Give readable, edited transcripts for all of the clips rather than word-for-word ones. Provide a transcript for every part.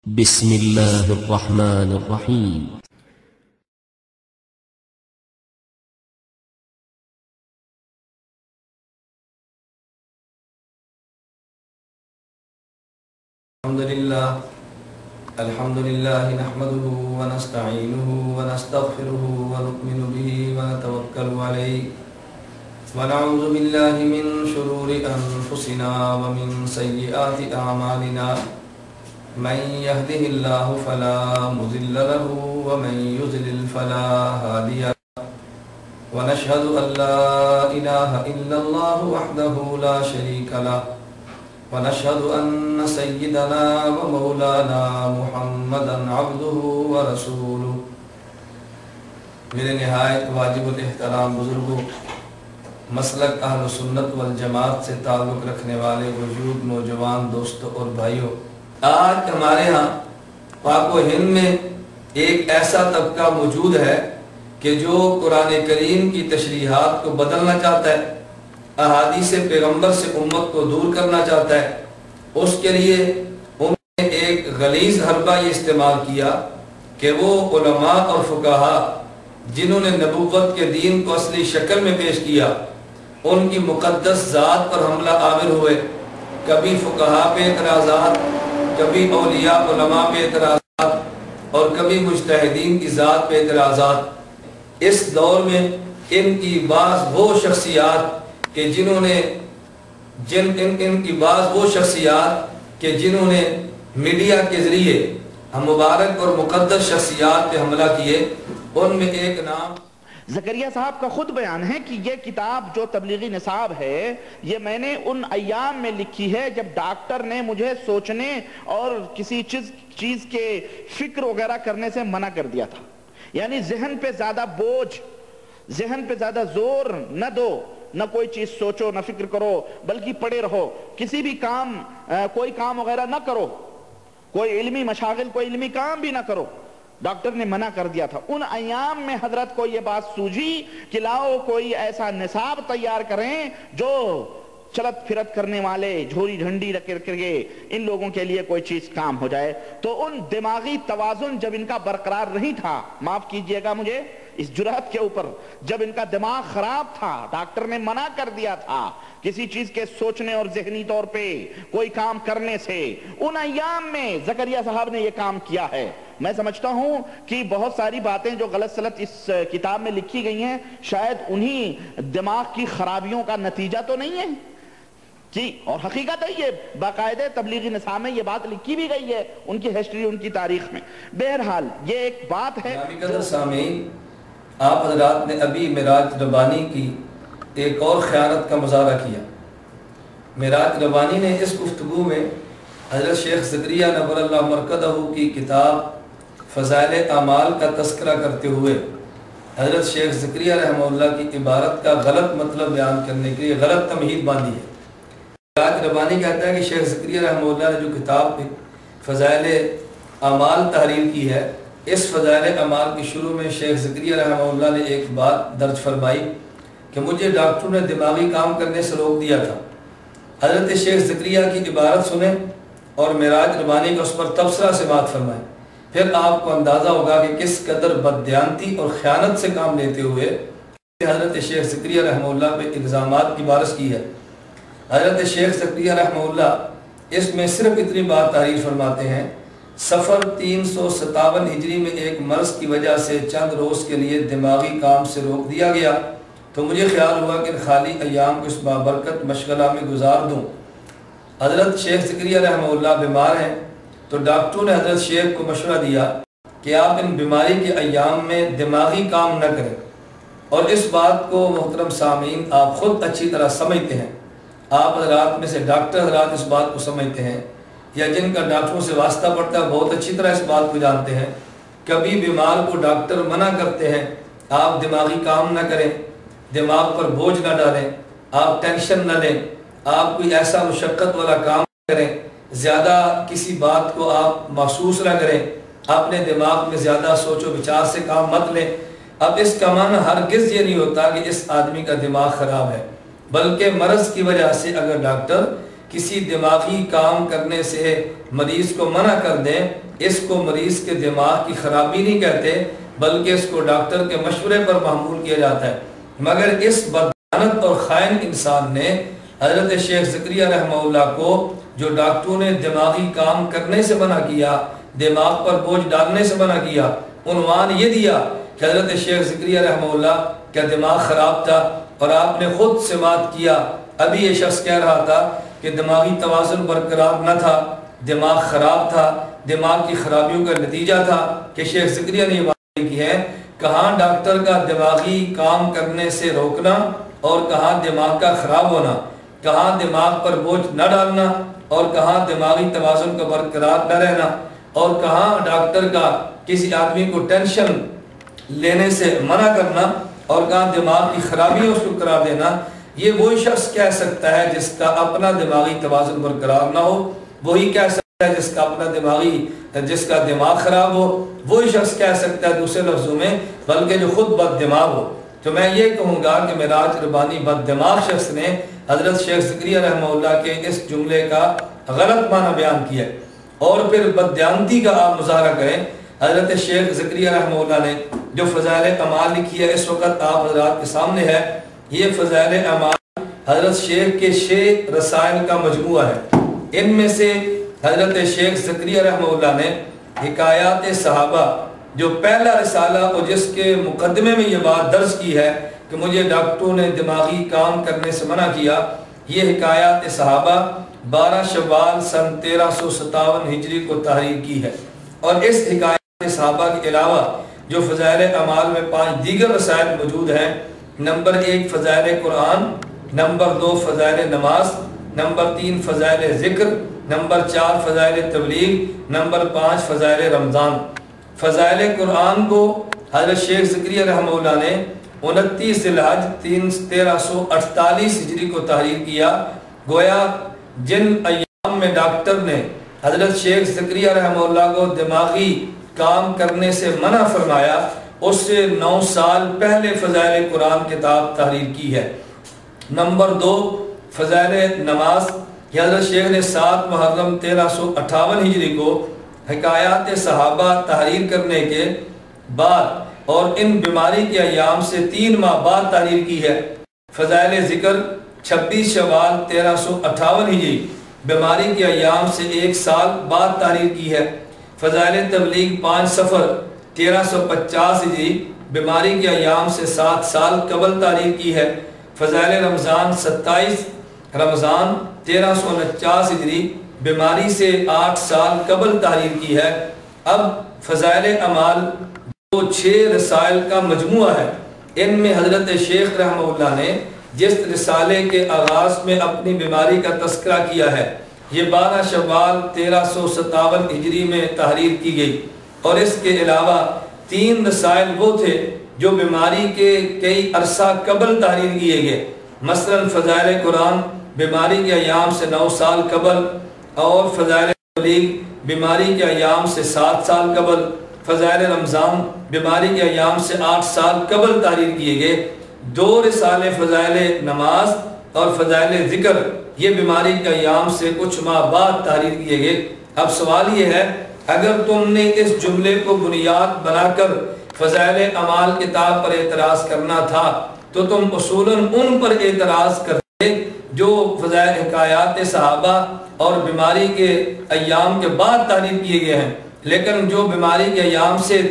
بسم الله الرحمن الرحيم. الحمد لله نحمده ونستعينه ونستغفره ونؤمن به ونتوكل عليه ونعوذ بالله من شرور أنفسنا ومن سيئات أعمالنا من يهده الله فلا مضل له ومن يضلل فلا هادي له ونشهد أن لا إله إلا الله وحده لا شريك له ونشهد أن سيدنا ومولانا محمدا عبده ورسوله. میرے نہایت واجب الاحترام بزرگوں، مسلک اہل سنت والجماعت سے تعلق رکھنے والے وجود نوجوان دوستوں اور بھائیوں، آج ہمارے ہاں پاک و ہند میں ایک ایسا طبقہ موجود ہے کہ جو قرآن کریم کی تشریحات کو بدلنا چاہتا ہے، احادیث پیغمبر سے امت کو دور کرنا چاہتا ہے. اس کے لیے انہوں نے ایک غلیظ حربہ یہ استعمال کیا کہ وہ علماء اور فقہاء جنہوں نے نبوت کے دین کو اصلی شکل میں پیش کیا، ان کی مقدس ذات پر حملہ آور ہوئے. کبھی فقہاء پہ اعتراضات، کبھی اولیاء علماء پہ اعتراضات اور کبھی مجتہدین کی ذات پہ اعتراضات. اس دور میں ان کی بعض وہ شخصیات کہ جنہوں نے میڈیا کے ذریعے ہم مبارک اور مقدس شخصیات پہ حملہ کیے، ان میں ایک نام زکریا صاحب کا خود بیان ہے کہ یہ کتاب جو تبلیغی نصاب ہے یہ میں نے ان ایام میں لکھی ہے جب ڈاکٹر نے مجھے سوچنے اور کسی چیز کے فکر وغیرہ کرنے سے منع کر دیا تھا. یعنی ذہن پہ زیادہ بوجھ، ذہن پہ زیادہ زور نہ دو، نہ کوئی چیز سوچو نہ فکر کرو، بلکہ پڑے رہو. کسی بھی کام کوئی کام وغیرہ نہ کرو، کوئی علمی مشاغل، کوئی علمی کام بھی نہ کرو. ڈاکٹر نے منع کر دیا تھا. ان ایام میں حضرت کو یہ بات سوجھی کہ لاؤ کوئی ایسا نصاب تیار کریں جو چلت پھرت کرنے والے جھوری جھنڈی رکھ کے ان لوگوں کے لیے کوئی چیز کام ہو جائے. تو ان دماغی توازن جب ان کا برقرار نہیں تھا، معاف کیجئے گا مجھے اس جرأت کے اوپر، جب ان کا دماغ خراب تھا، ڈاکٹر نے منع کر دیا تھا کسی چیز کے سوچنے اور ذہنی طور پہ کوئی کام کرنے سے، ان ایام میں زکریا صاحب نے یہ کام کیا ہے. میں سمجھتا ہوں کہ بہت ساری باتیں جو غلط سلط اس کتاب میں لکھی گئی ہیں شاید انہی دماغ کی خرابیوں کا نتیجہ تو نہیں ہے جی. اور حقیقت ہے یہ باقاعدہ تبلیغی نصاب میں یہ بات لکھی بھی گئی ہے، ان کی ہسٹری، ان کی تاریخ میں. بہرحال یہ ایک بات ہے. قدر سامعین، آپ حضرات نے ابھی معراج ربانی کی ایک اور خیانت کا مظاہرہ کیا. معراج ربانی نے اس گفتگو میں حضرت شیخ زکریہ نور اللہ مرکزہ کی کتاب فضائل اعمال کا تذکرہ کرتے ہوئے حضرت شیخ زکریہ رحمہ اللہ کی عبارت کا غلط مطلب بیان کرنے کے لیے غلط تمہید باندھی ہے. معراج ربانی کہتا ہے کہ شیخ زکریہ رحمہ اللہ نے جو کتاب فضائل اعمال تحریر کی ہے، اس فضائل اعمال کی شروع میں شیخ زکریہ رحمہ اللہ نے ایک بات درج فرمائی کہ مجھے ڈاکٹروں نے دماغی کام کرنے سے روک دیا تھا. حضرت شیخ زکریہ کی عبارت سنیں اور معراج ربانی کو اس پر تبصرہ سے بات فرمائیں، پھر آپ کو اندازہ ہوگا کہ کس قدر بددیانتی اور خیانت سے کام لیتے ہوئے حضرت شیخ زکریہ رحمہ اللہ پہ الزامات کی بارش کی ہے. حضرت شیخ زکریہ رحمہ اللہ اس میں صرف اتنی بات تحریر فرماتے ہیں: سفر 357 ہجری میں ایک مرض کی وجہ سے چند روز کے لیے دماغی کام سے روک دیا گیا، تو مجھے خیال ہوا کہ خالی ایام کو اس بابرکت مشغلہ میں گزار دوں. حضرت شیخ زکریہ رحمہ اللہ بیمار ہیں تو ڈاکٹروں نے حضرت شیخ کو مشورہ دیا کہ آپ ان بیماری کے ایام میں دماغی کام نہ کریں. اور اس بات کو محترم سامعین آپ خود اچھی طرح سمجھتے ہیں، آپ حضرات میں سے ڈاکٹر حضرات اس بات کو سمجھتے ہیں یا جن کا ڈاکٹروں سے واسطہ پڑتا ہے بہت اچھی طرح اس بات کو جانتے ہیں. کبھی بیمار کو ڈاکٹر منع کرتے ہیں آپ دماغی کام نہ کریں، دماغ پر بوجھ نہ ڈالیں، آپ ٹینشن نہ لیں، آپ کوئی ایسا مشقت والا کام نہ کریں، زیادہ کسی بات کو آپ محسوس نہ کریں، اپنے دماغ میں زیادہ سوچ و بچار سے کام مت لیں. اب اس کا معنی ہرگز یہ نہیں ہوتا کہ اس آدمی کا دماغ خراب ہے، بلکہ مرض کی وجہ سے اگر ڈاکٹر کسی دماغی کام کرنے سے مریض کو منع کر دیں، اس کو مریض کے دماغ کی خرابی نہیں کہتے، بلکہ اس کو ڈاکٹر کے مشورے پر معمول کیا جاتا ہے۔ مگر اس بددیانت اور خائن انسان نے حضرت شیخ زکریا رحمہ اللہ کو، جو ڈاکٹروں نے دماغی کام کرنے سے منع کیا، دماغ پر بوجھ ڈالنے سے منع کیا، عنوان یہ دیا کہ حضرت شیخ زکریا رحمہ اللہ کا دماغ خراب تھا، اور آپ نے خود سماعت کیا۔ ابھی یہ شخص کہہ رہا تھا کہ دماغی توازن برقرار نہ تھا، دماغ خراب تھا، دماغ کی خرابیوں کا نتیجہ تھا کہ شیخ زکریا نے یہ بات کی ہے۔ کہاں ڈاکٹر کا دماغی کام کرنے سے روکنا اور کہاں دماغ کا خراب ہونا، کہاں دماغ پر بوجھ نہ ڈالنا اور کہاں دماغی توازن کا برقرار نہ رہنا، اور کہاں ڈاکٹر کا کسی آدمی کو ٹینشن لینے سے منع کرنا اور کہاں دماغ کی خرابی اس کو قرار دینا۔ یہ وہی شخص کہہ سکتا ہے جس کا اپنا دماغی توازن برقرار نہ ہو، وہی کہہ سکتا ہے جس کا دماغ خراب ہو، وہی شخص کہہ سکتا ہے دوسرے لفظوں میں، بلکہ جو خود بد دماغ ہو۔ تو میں یہ کہوں گا کہ معراج ربانی بد دماغ شخص نے حضرت شیخ زکریا رحمہ اللہ کے اس جملے کا غلط معنی بیان کیا ہے، اور پھر بددیانتی کا آپ مظاہرہ کریں۔ حضرت شیخ زکریا رحمہ اللہ نے جو فضائل اعمال لکھی ہے، اس وقت آپ حضرات کے سامنے ہے۔ یہ فضائل اعمال حضرت شیخ کے 6 رسائل کا مجموعہ ہے۔ ان میں سے حضرت شیخ زکریا رحمہ اللہ نے حکایات صحابہ، جو پہلا رسالہ اور جس کے مقدمے میں یہ بات درج کی ہے کہ مجھے ڈاکٹروں نے دماغی کام کرنے سے منع کیا، یہ حکایات صحابہ 12 شوال سن 1357 ہجری کو تحریر کی ہے۔ اور اس حکایات صحابہ کے علاوہ جو فضائل اعمال میں 5 دیگر رسائل موجود ہیں، نمبر 1 فضائل قرآن، نمبر 2 فضائل نماز، نمبر 3 فضائل ذکر، نمبر 4 فضائل تبلیغ، نمبر 5 فضائل رمضان۔ فضائل قرآن کو حضرت شیخ زکریا رحمہ اللہ نے 29 ذی الحج 1348 ہجری کو تحریر کیا۔ گویا جن ایام میں ڈاکٹر نے حضرت شیخ زکریا رحمہ اللہ کو دماغی کام کرنے سے منع فرمایا، اس سے 9 سال پہلے فضائل قرآن کتاب تحریر کی ہے۔ نمبر 2 فضائل نماز، یہ حضرت شیخ نے 7 محرم 1358 ہجری کو حکایات صحابہ تحریر کرنے کے بعد اور ان بیماری کے ایام سے 3 ماہ بعد تحریر کی ہے۔ فضائل ذکر 26 شوال 1358 ہجری، بیماری کے ایام سے 1 سال بعد تحریر کی ہے۔ فضائل تبلیغ 5 صفر 1350 ہجری، بیماری کے ایام سے 7 سال قبل تحریر کی ہے۔ فضائل رمضان 27 رمضان 1349 ہجری، بیماری سے 8 سال قبل تحریر کی ہے۔ اب فضائل اعمال جو 6 رسائل کا مجموعہ ہے، ان میں حضرت شیخ رحمہ اللہ نے جس رسالے کے آغاز میں اپنی بیماری کا تذکرہ کیا ہے، یہ 12 شوال 1357 ہجری میں تحریر کی گئی، اور اس کے علاوہ 3 رسائل وہ تھے جو بیماری کے کئی عرصہ قبل تحریر کیے گئے، مثلا فضائل قرآن بیماری کے ایام سے 9 سال قبل، اور فضائل تبلیغ بیماری کے ایام سے 7 سال قبل، فضائل رمضان بیماری کے ایام سے 8 سال قبل تحریر کیے گئے۔ 2 رسالے فضائل نماز اور فضائل ذکر یہ بیماری کے ایام سے کچھ ماہ بعد تحریر کیے گئے۔ اب سوال یہ ہے، اگر تم نے اس جملے کو بنیاد بنا کر فضائل اعمال کتاب پر اعتراض کرنا تھا تو تم اصولاً ان پر اعتراض کرتے جو فضائل حکایات صحابہ اور بیماری کے ایام کے بعد تحریر کیے گئے ہیں، لیکن جو بیماری کے ایام سے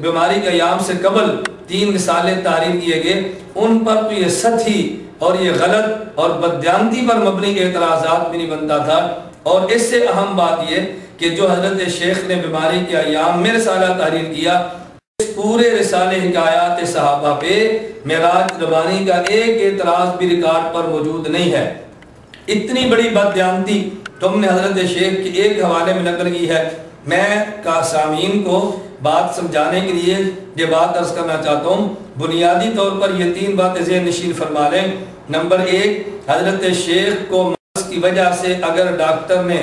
بیماری کے ایام سے قبل 3 رسالے تحریر کیے گئے، ان پر تو یہ سطحی اور یہ غلط اور بددیانتی پر مبنی اعتراضات بھی نہیں بنتا تھا۔ اور اس سے اہم بات یہ کہ جو حضرت شیخ نے بیماری کے ایام میں رسالہ تحریر کیا، اس پورے رسالے حکایات صحابہ پہ معراج ربانی کا ایک اعتراض بھی ریکارڈ پر موجود نہیں ہے۔ اتنی بڑی بددیانتی تم نے حضرت شیخ کے ایک حوالے میں نقل کی ہے۔ میں سامعین کو بات سمجھانے کے لیے یہ بات عرض کرنا چاہتا ہوں، بنیادی طور پر یہ 3 باتیں ذہن نشین فرما لیں۔ نمبر 1، حضرت شیخ کو مرض کی وجہ سے اگر ڈاکٹر نے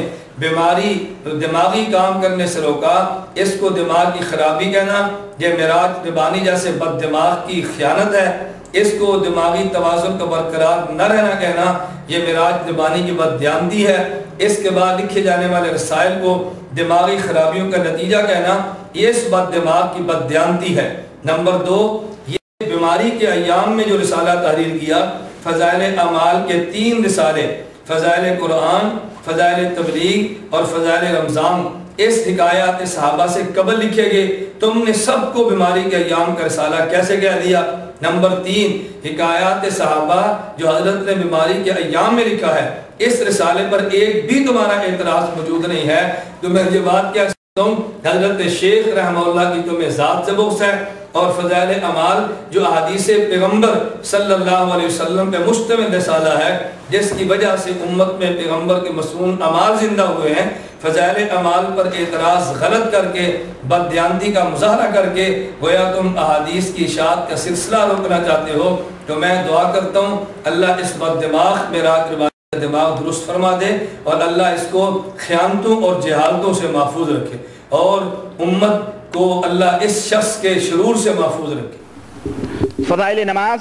دماغی کام کرنے سے روکا، اس کو دماغ کی خرابی کہنا یہ معراج ربانی جیسے بد دماغ کی خیانت ہے، اس کو دماغی توازن کا برقرار نہ رہنا کہنا یہ معراج ربانی کی بددیانتی ہے۔ اس کے بعد لکھے جانے والے رسائل کو دماغی خرابیوں کا نتیجہ کہنا یہ اس بد دماغ کی بددیانتی ہے۔ نمبر 2، یہ بیماری کے ایام میں جو رسالہ تحریر کیا، فضائل اعمال کے 3 رسالے، فضائل قرآن، فضائل تبلیغ اور فضائل رمضان، اس حکایات صحابہ سے قبل لکھے گئے، تم نے سب کو بیماری کے ایام کا رسالہ کیسے کہہ دیا؟ نمبر 3، حکایات صحابہ جو حضرت نے بیماری کے ایام میں لکھا ہے، اس رسالے پر ایک بھی تمہارا اعتراض موجود نہیں ہے، تو میں یہ بات کیا سکتا ہوں، حضرت شیخ رحمہ اللہ کی تمہیں ذات سے بغض ہے، اور فضائل اعمال جو احادیث پیغمبر صلی اللہ علیہ وسلم پہ مشتمل رسالہ ہے، جس کی وجہ سے امت میں پیغمبر کے مصنون اعمال زندہ ہوئے ہیں، فضائل اعمال پر اعتراض غلط کر کے، بددیانتی کا مظاہرہ کر کے گویا تم احادیث کی اشاعت کا سلسلہ روکنا چاہتے ہو، تو میں دعا کرتا ہوں اللہ اس بد دماغ معراج ربانی کا دماغ درست فرما دے، اور اللہ اس کو خیانتوں اور جہالتوں سے محفوظ رکھے، اور امت کو اللہ اس شخص کے شرور سے محفوظ رکھے۔ فضائل نماز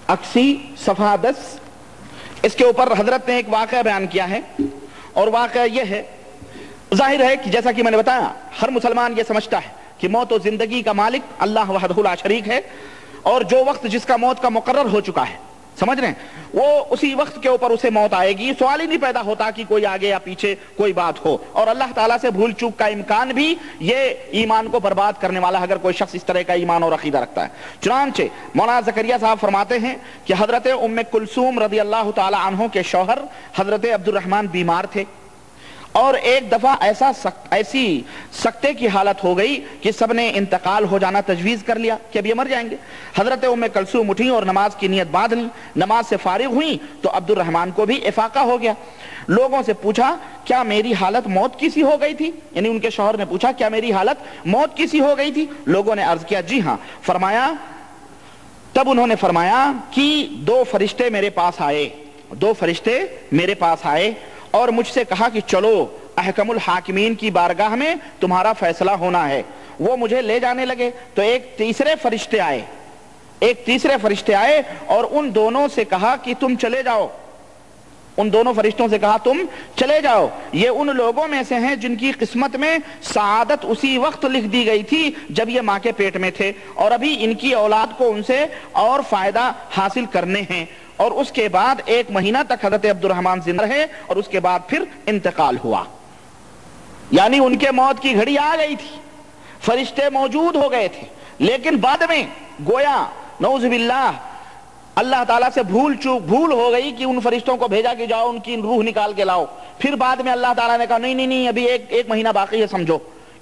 80 صفحہ 10، اس کے اوپر حضرت نے ایک واقعہ بیان کیا ہے، اور واقعہ یہ ہے، ظاہر ہے کہ جیسا کہ میں نے بتایا ہر مسلمان یہ سمجھتا ہے کہ موت و زندگی کا مالک اللہ وحدہ لا شریک ہے، اور جو وقت جس کا موت کا مقرر ہو چکا ہے، سمجھ رہے ہیں، وہ اسی وقت کے اوپر اسے موت آئے گی، سوال ہی نہیں پیدا ہوتا کہ کوئی آگے یا پیچھے کوئی بات ہو، اور اللہ تعالیٰ سے بھول چوک کا امکان بھی یہ ایمان کو برباد کرنے والا اگر کوئی شخص اس طرح کا ایمان اور عقیدہ رکھتا ہے۔ چنانچہ مولانا زکریا صاحب فرماتے ہیں کہ حضرت ام کلثوم رضی اللہ تعالی عنہ کے شوہر حضرت عبد الرحمن بیمار تھے، اور ایک دفعہ ایسی سکتے کی حالت ہو گئی کہ سب نے انتقال ہو جانا تجویز کر لیا کہ اب یہ مر جائیں گے۔ حضرت ام کلثوم اٹھیں اور نماز کی نیت باندھ لیں، نماز سے فارغ ہوئیں تو عبد الرحمن کو بھی افاقہ ہو گیا۔ لوگوں سے پوچھا کیا میری حالت موت کی سی ہو گئی تھی؟ یعنی ان کے شوہر نے پوچھا کیا میری حالت موت کی سی ہو گئی تھی؟ لوگوں نے عرض کیا جی ہاں۔ تب انہوں نے فرمایا کہ 2 فرشتے میرے پاس آئے، 2 فرشتے میرے پاس آئے اور مجھ سے کہا کہ چلو احکم الحاکمین کی بارگاہ میں تمہارا فیصلہ ہونا ہے۔ وہ مجھے لے جانے لگے تو ایک تیسرے فرشتے آئے اور ان دونوں سے کہا کہ تم چلے جاؤ، ان دونوں فرشتوں سے کہا تم چلے جاؤ، یہ ان لوگوں میں سے ہیں جن کی قسمت میں سعادت اسی وقت لکھ دی گئی تھی جب یہ ماں کے پیٹ میں تھے، اور ابھی ان کی اولاد کو ان سے اور فائدہ حاصل کرنے ہیں۔ اور اس کے بعد 1 مہینہ تک حضرت عبد الرحمن زندہ رہے اور اس کے بعد پھر انتقال ہوا، یعنی ان کے موت کی گھڑی آ گئی تھی، فرشتے موجود ہو گئے تھے، لیکن بعد میں گویا نعوذ باللہ اللہ تعالیٰ سے بھول ہو گئی کہ ان فرشتوں کو بھیجا کہ جاؤ ان کی روح نکال کے لاؤ، پھر بعد میں اللہ تعالیٰ نے کہا نہیں ابھی ایک مہینہ باقی ہے، سمجھو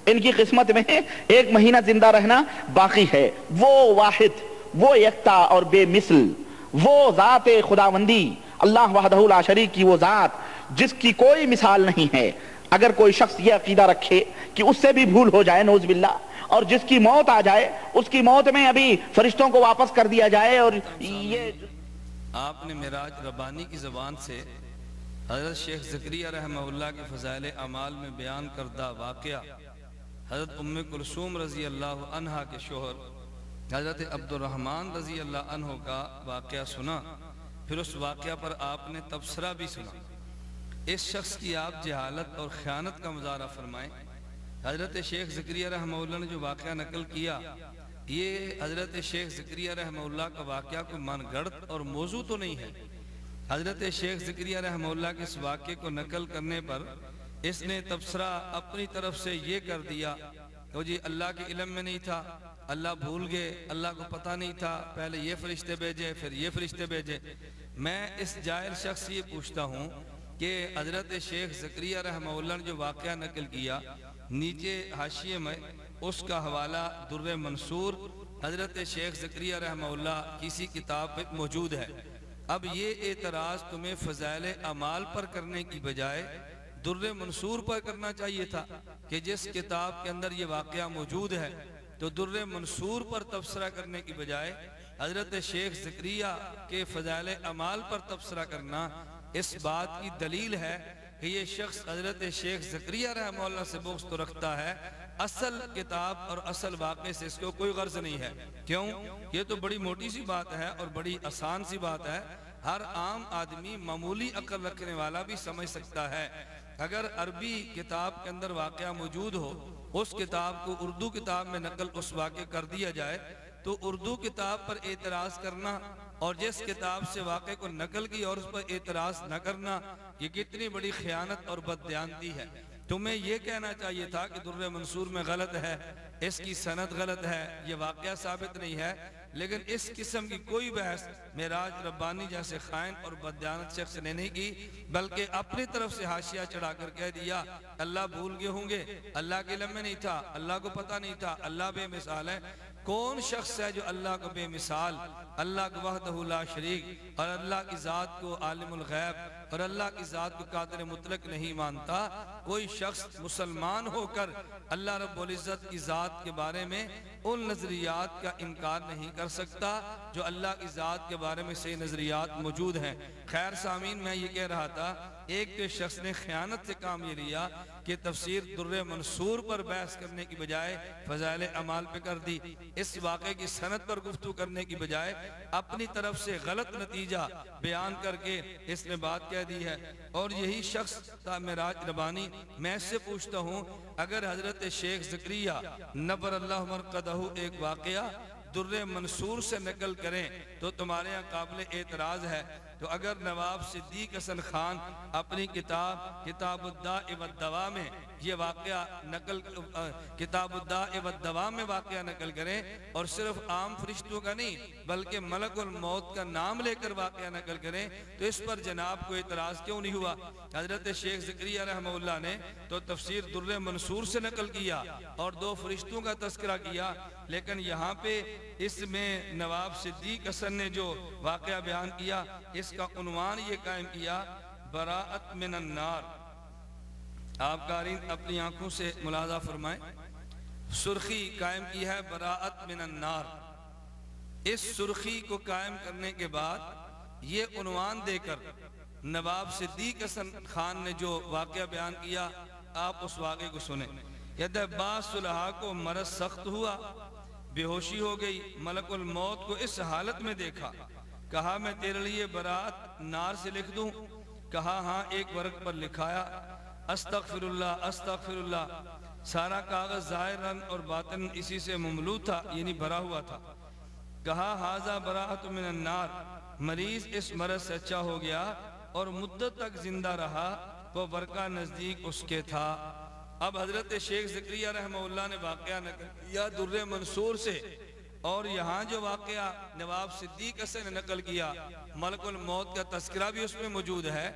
ان کی قسمت میں 1 مہینہ زندہ رہنا باقی ہے۔ وہ واحد، وہ یکتا اور بے مثل، وہ ذات خداوندی اللہ وحدہ لا شریک کی وہ ذات جس کی کوئی مثال نہیں ہے، اگر کوئی شخص یہ عقیدہ رکھے کہ اس سے بھی بھول ہو جائے نعوذ باللہ، اور جس کی موت آ جائے اس کی موت میں ابھی فرشتوں کو واپس کر دیا جائے، اور یہ آپ نے معراج ربانی کی زبان سے حضرت شیخ زکریا رحمہ اللہ کے فضائل اعمال میں بیان کردہ واقعہ حضرت ام کلثوم رضی اللہ عنہا کے شوہر حضرت عبد الرحمن رضی اللہ عنہ کا واقعہ سنا، پھر اس واقعہ پر آپ نے تبصرہ بھی سنا۔ اس شخص کی آپ جہالت اور خیانت کا مظاہرہ فرمائیں۔ حضرت شیخ زکریا رحمہ اللہ نے جو واقعہ نقل کیا، یہ حضرت شیخ زکریا رحمہ اللہ کا واقعہ کوئی من گھڑت اور موضوع تو نہیں ہے۔ حضرت شیخ زکریا رحمہ اللہ کے اس واقعے کو نقل کرنے پر اس نے تبصرہ اپنی طرف سے یہ کر دیا کہ جی اللہ کے علم میں نہیں تھا، اللہ بھول گئے، اللہ کو پتہ نہیں تھا، پہلے یہ فرشتے بھیجے پھر یہ فرشتے بھیجے۔ میں اس جاہل شخص سے یہ پوچھتا ہوں کہ حضرت شیخ زکریا رحمہ اللہ نے جو واقعہ نقل کیا، نیچے حاشیے میں اس کا حوالہ در منصور حضرت شیخ زکریا رحمہ اللہ کسی کتاب میں موجود ہے۔ اب یہ اعتراض تمہیں فضائل اعمال پر کرنے کی بجائے در منصور پر کرنا چاہیے تھا کہ جس کتاب کے اندر یہ واقعہ موجود ہے، تو در منصور پر تبصرہ کرنے کی بجائے حضرت شیخ زکریا کے فضائل اعمال پر تبصرہ کرنا اس بات کی دلیل ہے کہ یہ شخص حضرت شیخ زکریا رحمہ اللہ سے بغض تو رکھتا ہے، اصل کتاب اور اصل واقعے سے اس کو کوئی غرض نہیں ہے۔ کیوں؟ یہ تو بڑی موٹی سی بات ہے اور بڑی آسان سی بات ہے، ہر عام آدمی معمولی عقل رکھنے والا بھی سمجھ سکتا ہے۔ اگر عربی کتاب کے اندر واقعہ موجود ہو، اس کتاب کو اردو کتاب میں نقل اس واقعے کر دیا جائے تو اردو کتاب پر اعتراض کرنا اور جس کتاب سے واقعے کو نقل کی اور اس پر اعتراض نہ کرنا، یہ کتنی بڑی خیانت اور بددیانتی ہے۔ تمہیں یہ کہنا چاہیے تھا کہ در منصور میں غلط ہے، اس کی سند غلط ہے، یہ واقعہ ثابت نہیں ہے، لیکن اس قسم کی کوئی بحث معراج ربانی جیسے خائن اور بددیانت شخص نے نہیں کی، بلکہ اپنی طرف سے حاشیہ چڑھا کر کہہ دیا اللہ بھول گئے ہوں گے، اللہ کے علم میں نہیں تھا، اللہ کو پتہ نہیں تھا، اللہ بے مثال ہے۔ کون شخص ہے جو اللہ کو بے مثال، اللہ کو وحدہ لا شریک اور اللہ کی ذات کو عالم الغیب اور اللہ کی ذات کو قادر مطلق نہیں مانتا؟ کوئی شخص مسلمان ہو کر اللہ رب العزت کی ذات کے بارے میں ان نظریات کا انکار نہیں کر سکتا جو اللہ کی ذات کے بارے میں صحیح نظریات موجود ہیں۔ خیر سامعین، میں یہ کہہ رہا تھا، ایک تو شخص نے خیانت سے کام یہ لیا کہ تفسیر در منصور پر بحث کرنے کی بجائے فضائل اعمال پہ کر دی، اس واقعے کی سند پر گفتگو کرنے کی بجائے اپنی طرف سے غلط نتیجہ بیان کر کے اس نے بات کہہ دی ہے۔ اور یہی شخص تھا معراج ربانی۔ میں اس سے پوچھتا ہوں، اگر حضرت شیخ زکریا نبر اللہ مرقدہ ایک واقعہ در منصور سے نقل کریں تو تمہارے یہاں قابل اعتراض ہے، تو اگر نواب صدیق حسن خان اپنی کتاب الداء والدواء میں یہ واقعہ نقل کتاب الداء والدواء میں واقعہ نقل کریں اور صرف عام فرشتوں کا نہیں بلکہ ملک الموت کا نام لے کر واقعہ نقل کریں تو اس پر جناب کو اعتراض کیوں نہیں ہوا؟ حضرت شیخ زکریا رحمہ اللہ نے تو تفسیر در منصور سے نقل کیا اور 2 فرشتوں کا تذکرہ کیا، لیکن یہاں پہ اس میں نواب صدیق حسن نے جو واقعہ بیان کیا اس کا عنوان یہ قائم کیا براءت من النار۔ آپ قارئین اپنی آنکھوں سے ملاحظہ فرمائیں، سرخی قائم کی ہے براءت من النار۔ اس سرخی کو قائم کرنے کے بعد یہ عنوان دے کر نواب صدیق حسن خان نے جو واقعہ بیان کیا، آپ اس واقعے کو سنیں۔ کہتے ہیں بعض صلحاء کو مرض سخت ہوا، بے ہوشی ہو گئی، ملک الموت کو اس حالت میں دیکھا، کہا میں تیرے لیے براءت نار سے لکھ دوں؟ کہا ہاں، ایک ورق پر لکھایا استغفر اللہ استغفر اللہ، سارا کاغذ ظاہراً اور باطن اسی سے مملو تھا، یعنی بھرا ہوا تھا۔ کہا ھذا براءت من النار، مریض اس مرض سے اچھا ہو گیا اور مدت تک زندہ رہا، وہ ورقہ نزدیک اس کے تھا۔ اب حضرت شیخ زکریا رحمہ اللہ نے واقعہ نقل کیا در منصور سے، اور یہاں جو واقعہ نواب صدیق حسن نے نقل کیا ملک الموت کا تذکرہ بھی اس میں موجود ہے۔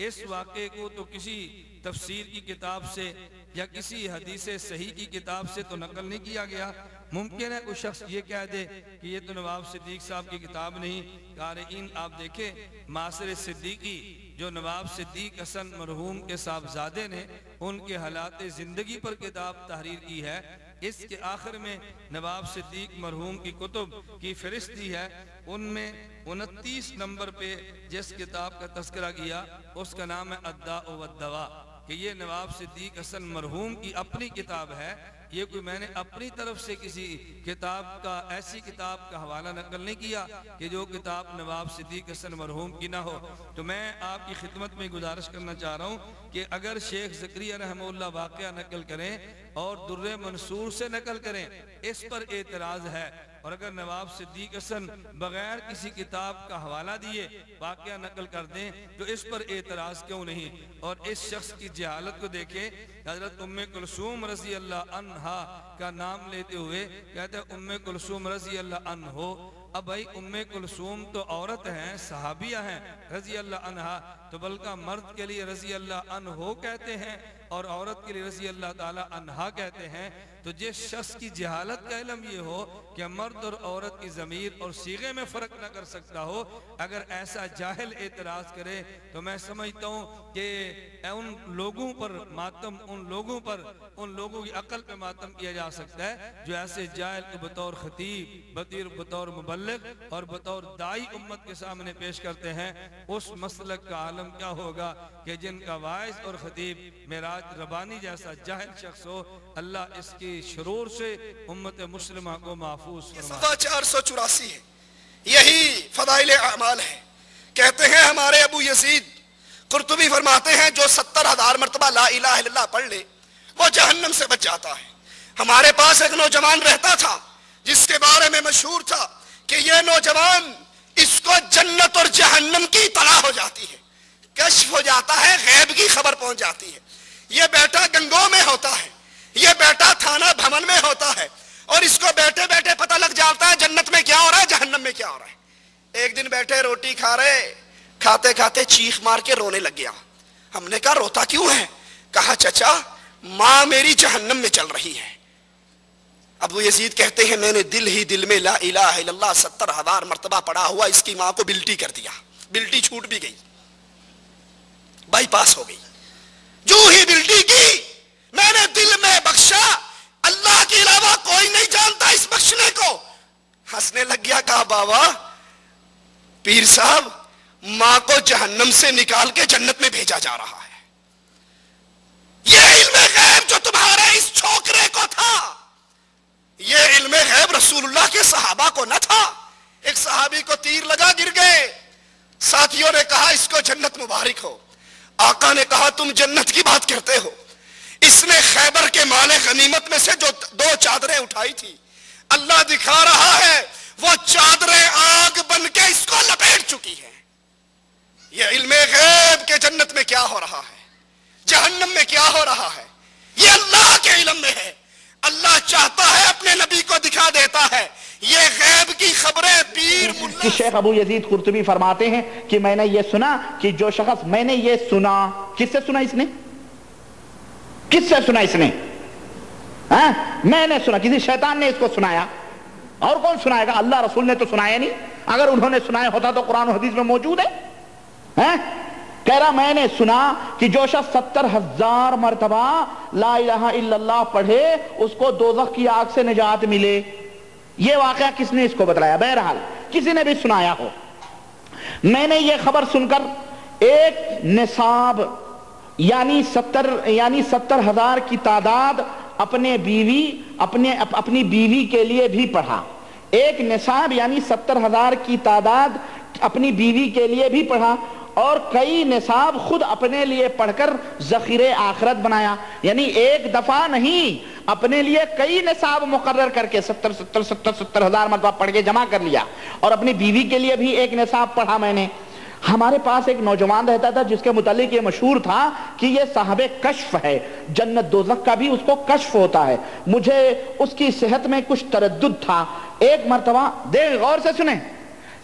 اس واقعے کو تو کسی تفسیر کی کتاب سے یا کسی حدیث صحیح کی کتاب سے تو نقل نہیں کیا گیا۔ ممکن ہے کوئی شخص یہ کہہ دے کہ یہ تو نواب صدیق صاحب کی کتاب نہیں۔ قارئین آپ دیکھیں، معاصر صدیقی جو نواب صدیق حسن مرحوم کے صاحبزادے نے ان کے حالات زندگی پر کتاب تحریر کی ہے، اس کے آخر میں نواب صدیق مرحوم کی کتب کی فہرست دی ہے، ان میں 29 نمبر پہ جس کتاب کا تذکرہ کیا اس کا نام ہے الداء والدواء، کہ یہ نواب صدیق حسن مرحوم کی اپنی کتاب ہے۔ یہ کوئی میں نے اپنی طرف سے کسی کتاب کا ایسی کتاب کا حوالہ نقل نہیں کیا کہ جو کتاب نواب صدیق حسن مرحوم کی نہ ہو۔ تو میں آپ کی خدمت میں گزارش کرنا چاہ رہا ہوں کہ اگر شیخ زکریا رحمہ اللہ واقعہ نقل کریں اور در منصور سے نقل کریں اس پر اعتراض ہے، اور اگر نواب صدیق حسن بغیر کسی کتاب کا حوالہ دیے واقعہ نقل کر دیں تو اس پر اعتراض کیوں نہیں؟ اور اس شخص کی جہالت کو دیکھیں، حضرت ام کلثوم رضی اللہ عنہا کا نام لیتے ہوئے کہتے ہیں ام کلثوم رضی اللہ عنہ۔ اب بھائی ام کلثوم تو عورت ہیں، صحابیہ ہیں رضی اللہ عنہا، تو بلکہ مرد کے لیے رضی اللہ عنہ کہتے ہیں اور عورت کے لیے رضی اللہ تعالی عنہا کہتے ہیں، تو جس شخص کی جہالت کا علم یہ ہو کہ مرد اور عورت کی ضمیر اور صیغے میں فرق نہ کر سکتا ہو، اگر ایسا جاہل اعتراض کرے تو میں سمجھتا ہوں کہ ان لوگوں پر ماتم، ان لوگوں کی عقل پہ ماتم کیا جا سکتا ہے جو ایسے جاہل کو بطور خطیب، بطور مبلغ اور بطور داعی امت کے سامنے پیش کرتے ہیں۔ اس مسلک کا عالم کیا ہوگا کہ جن کا واعظ اور خطیب معراج ربانی جیسا جاہل شخص ہو۔ اللہ اس کی شرور سے امت مسلمہ کو محفوظ فرمائے۔ صفحہ 484 ہے، یہی فضائل اعمال ہے۔ کہتے ہیں ہمارے ابو یزید قرطبی فرماتے ہیں جو 70,000 مرتبہ لا الہ الا اللہ پڑھ لے وہ جہنم سے بچ جاتا ہے۔ ہمارے پاس ایک نوجوان رہتا تھا جس کے بارے میں مشہور تھا کہ یہ نوجوان، اس کو جنت اور جہنم کی اطلاع ہو جاتی ہے، کشف ہو جاتا ہے، غیب کی خبر پہنچ جاتی ہے۔ یہ بیٹا گنگوں میں ہوتا ہے، یہ بیٹا تھانہ بھون میں ہوتا ہے، اور اس کو بیٹھے بیٹھے پتہ لگ جاتا ہے جنت میں کیا ہو رہا ہے، جہنم میں کیا ہو رہا ہے۔ ایک دن بیٹھے روٹی کھا رہے، کھاتے کھاتے چیخ مار کے رونے لگ گیا۔ ہم نے کہا روتا کیوں ہے؟ کہا چچا ماں میری جہنم میں چل رہی ہے۔ ابو یزید کہتے ہیں میں نے دل میں لا الہ الا اللہ 70,000 مرتبہ پڑھا ہوا اس کی ماں کو بلٹی کر دیا، بلٹی چھوٹ بھی گئی، بائی پاس ہو گئی۔ جو ہی بلٹی کی میں نے دل میں بخشا، اللہ کے علاوہ کوئی نہیں جانتا اس بخشنے کو۔ ہنسنے لگ گیا، کہا بابا پیر صاحب ماں کو جہنم سے نکال کے جنت میں بھیجا جا رہا ہے۔ یہ علم غیب جو تمہارے اس چھوکرے کو تھا، یہ علم غیب رسول اللہ کے صحابہ کو نہ تھا۔ ایک صحابی کو تیر لگا، گر گئے، ساتھیوں نے کہا اس کو جنت مبارک ہو۔ آقا نے کہا تم جنت کی بات کرتے ہو، اس نے خیبر کے مال غنیمت میں سے جو 2 چادریں اٹھائی تھی، اللہ دکھا رہا ہے وہ چادریں آگ بن کے اس کو لپیٹ چکی ہیں۔ یہ علم غیب کہ جنت میں کیا ہو رہا ہے، جہنم میں کیا ہو رہا ہے، یہ اللہ کے علم میں ہے۔ اللہ چاہتا ہے اپنے نبی کو دکھا دیتا ہے۔ یہ غیب کی خبریں پیر کہ شیخ ابو یزید قرطبی فرماتے ہیں کہ میں نے یہ سنا کہ جو شخص، میں نے یہ سنا، کس سے سنا اس نے؟ کس سے سنا اس نے؟ میں نے سنا، کسی شیطان نے اس کو سنایا؟ اور کون سنائے گا؟ اللہ رسول نے تو سنایا نہیں۔ اگر انہوں نے سنایا ہوتا تو قرآن و حدیث میں موجود ہے۔ کہہ رہا میں نے سنا کہ جو شخص 70,000 مرتبہ لا الہ الا اللہ پڑھے اس کو دوزخ کی آگ سے نجات ملے۔ یہ واقعہ کس نے اس کو بتلایا؟ بہرحال کسی نے بھی سنایا ہو۔ میں نے یہ خبر سن کر ایک نصاب یعنی 70,000 کی تعداد اپنی بیوی کے لیے بھی پڑھا۔ ایک نصاب یعنی 70,000 کی تعداد اپنی بیوی کے لیے بھی پڑھا، اور کئی نصاب خود اپنے لیے پڑھ کر ذخیرے آخرت بنایا۔ یعنی ایک دفعہ نہیں، اپنے لیے کئی نصاب مقرر کر کے 70,000 مرتبہ پڑھ کے جمع کر لیا، اور اپنی بیوی کے لیے بھی ایک نصاب پڑھا میں نے۔ ہمارے پاس ایک نوجوان رہتا تھا جس کے متعلق یہ مشہور تھا کہ یہ صاحب کشف ہے، جنت دوزخ کا بھی اس کو کشف ہوتا ہے۔ مجھے اس کی صحت میں کچھ تردد تھا۔ ایک مرتبہ دیکھ غور سے سنیں،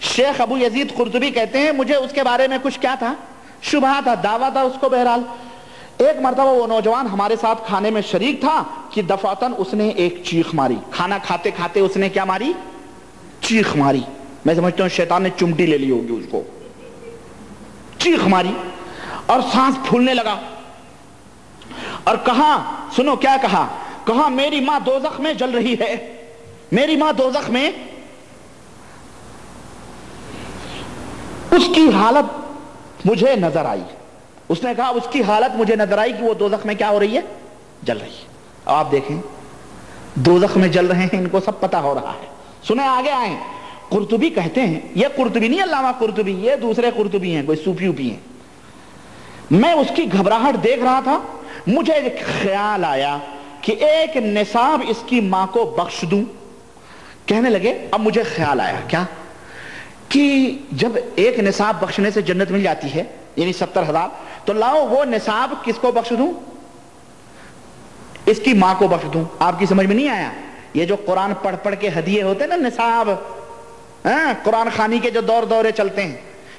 شیخ ابو یزید قرطبی کہتے ہیں مجھے اس کے بارے میں کچھ کیا تھا، شبہ تھا، دعویٰ تھا اس کو۔ بہرحال ایک مرتبہ وہ نوجوان ہمارے ساتھ کھانے میں شریک تھا کہ دفعتاً اس نے ایک چیخ ماری۔ کھانا کھاتے کھاتے اس نے کیا ماری؟ چیخ ماری۔ میں سمجھتا ہوں شیطان نے چمٹی لے لی ہوگی اس کو۔ چیخ ماری اور سانس پھولنے لگا، اور کہا، سنو کیا کہا، کہا میری ماں دوزخ میں جل رہی ہے، میری ماں دوزخ میں۔ اس کی حالت مجھے نظر آئی، اس نے کہا اس کی حالت مجھے نظر آئی کہ وہ دوزخ میں کیا ہو رہی ہے؟ جل رہی ہے۔ اب آپ دیکھیں دوزخ میں جل رہے ہیں، ان کو سب پتہ ہو رہا ہے۔ سنیں آگے آئیں، قرطبی کہتے ہیں، یہ قرطبی نہیں علامہ قرطبی، یہ دوسرے قرطبی ہیں، کوئی صوفی اوپی ہیں۔ میں اس کی گھبراہٹ دیکھ رہا تھا، مجھے ایک خیال آیا کہ ایک نصاب اس کی ماں کو بخش دوں۔ کہنے لگے، اب مجھے خیال آیا کیا کہ جب ایک نصاب بخشنے سے جنت مل جاتی ہے یعنی 70,000، تو لاؤ وہ نصاب کس کو بخش دوں؟ اس کی ماں کو بخش دوں۔ آپ کی سمجھ میں نہیں آیا؟ یہ جو قرآن پڑھ پڑھ کے ہدیے ہوتے ہیں نا، نصاب، قرآن خوانی کے جو دورے چلتے ہیں،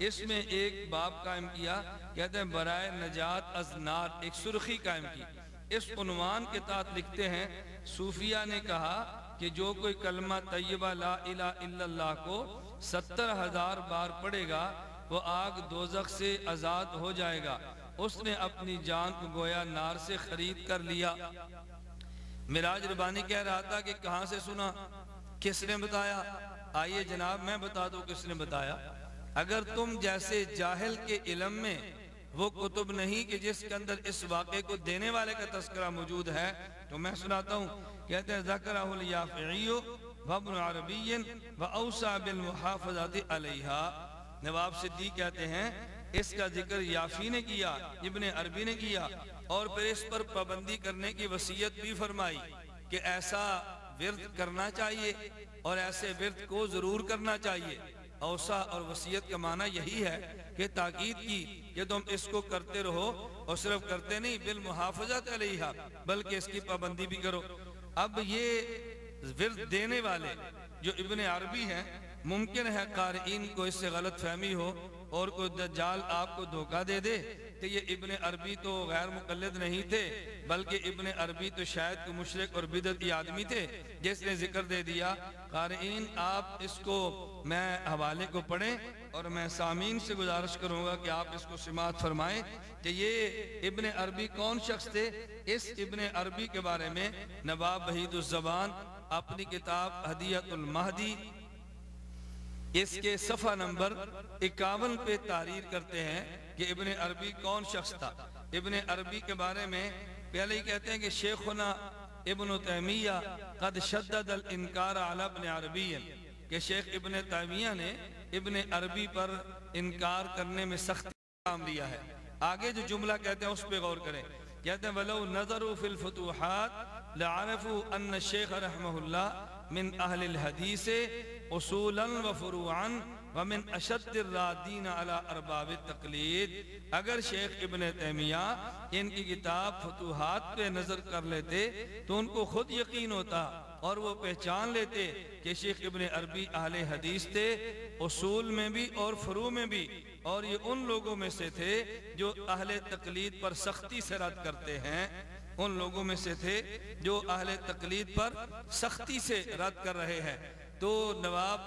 اس میں ایک باب قائم کیا، کہتے ہیں برائے نجات از نار، ایک سرخی قائم کی۔ اس عنوان کے تحت لکھتے ہیں صوفیہ نے کہا کہ جو کوئی کلمہ طیبہ لا الہ الا اللہ کو 70,000 بار پڑھے گا وہ آگ دوزخ سے آزاد ہو جائے گا۔ اس نے اپنی جان کو گویا نار سے خرید کر لیا۔ معراج ربانی کہہ رہا تھا کہ کہاں سے سنا، کس نے بتایا؟ آئیے جناب میں بتا دوں کس نے بتایا۔ اگر تم جیسے جاہل کے علم میں وہ کتب نہیں کہ جس کے اندر اس واقعے کو دینے والے کا تذکرہ موجود ہے تو میں سناتا ہوں۔ کہتے ہیں ذکرہ الیافعی وابن عربی واوصى بالمحافظۃ علیہا۔ نواب صدیق کہتے ہیں اس کا ذکر یافی نے کیا، ابن عربی نے کیا، اور پھر اس پر پابندی کرنے کی وصیت بھی فرمائی کہ ایسا ورد کرنا چاہیے اور ایسے ورد کو ضرور کرنا چاہیے۔ اوصا اور وصیت کا معنی یہی ہے کہ تاکید کی کہ تم اس کو کرتے رہو، اور صرف کرتے نہیں بالمحافظت علیہا بلکہ اس کی پابندی بھی کرو۔ اب یہ ورد دینے والے جو ابن عربی ہیں، ممکن ہے قارئین کو اس سے غلط فہمی ہو اور کوئی دجال آپ کو دھوکہ دے دے کہ یہ ابن عربی تو غیر مقلد نہیں تھے بلکہ ابن عربی تو شاید کوئی مشرک اور بدعتی آدمی تھے جس نے ذکر دے دیا۔ قارئین آپ اس کو میں حوالے کو پڑھیں اور میں سامعین سے گزارش کروں گا کہ آپ اس کو سماعت فرمائیں کہ یہ ابن عربی کون شخص تھے۔ اس ابن عربی کے بارے میں نواب وحید الزبان اپنی کتاب ہدیۃ المہدی اس کے صفحہ نمبر 51 پہ تحریر کرتے ہیں کہ ابن عربی کون شخص تھا۔ ابن عربی کے بارے میں پہلے ہی کہتے ہیں کہ شیخنا ابن تیمیہ قد شدد الانکار علی ابن عربی، کہ شیخ ابن تیمیہ نے ابن عربی پر انکار کرنے میں سختی کام لیا ہے۔ آگے جو جملہ کہتے ہیں اس پہ غور کریں، کہتے ہیں وَلَوْ نَظَرُوا فِي الْفُتُوحَاتِ لَعَرَفُوا أَنَّ الشَّيْخَ رحمہ اللہ من اہل الحدیث اصولا وفروعا ومن اشد الرادین علی ارباب التقلید۔ اگر شیخ ابن تیمیہ ان کی کتاب فتوحات پہ نظر کر لیتے تو ان کو خود یقین ہوتا اور وہ پہچان لیتے کہ شیخ ابن عربی اہل حدیث تھے، اصول میں بھی اور فروع میں بھی، اور یہ ان لوگوں میں سے تھے جو اہل تقلید پر سختی سے رد کرتے ہیں، ان لوگوں میں سے تھے جو اہل تقلید پر سختی سے رد کر رہے ہیں۔ تو نواب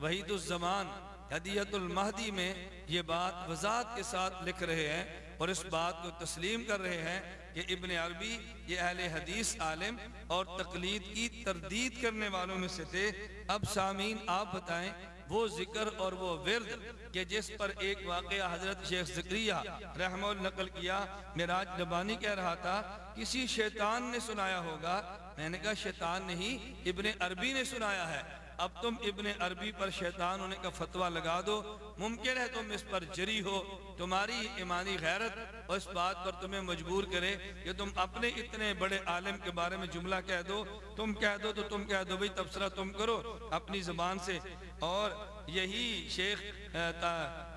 وحید الزمان ہدیۃ المہدی میں یہ بات وضاحت کے ساتھ لکھ رہے ہیں اور اس بات کو تسلیم کر رہے ہیں کہ ابن عربی یہ اہل حدیث عالم اور تقلید کی تردید کرنے والوں میں سے تھے۔ اب سامعین آپ بتائیں وہ ذکر اور وہ ورد کہ جس پر ایک واقعہ حضرت شیخ زکریا رحمہ اللہ نقل کیا، معراج ربانی کہہ رہا تھا کسی شیطان نے سنایا ہوگا۔ میں نے کہا شیطان نہیں، ابن عربی نے سنایا ہے۔ اب تم ابن عربی پر شیطان ہونے کا فتویٰ لگا دو، ممکن ہے تم اس پر جری ہو، تمہاری ایمانی غیرت اور اس بات پر تمہیں مجبور کرے کہ تم اپنے اتنے بڑے عالم کے بارے میں جملہ کہہ دو، تم کہہ دو تو تم کہہ دو بھئی تبصرہ تم کرو اپنی زبان سے۔ اور یہی شیخ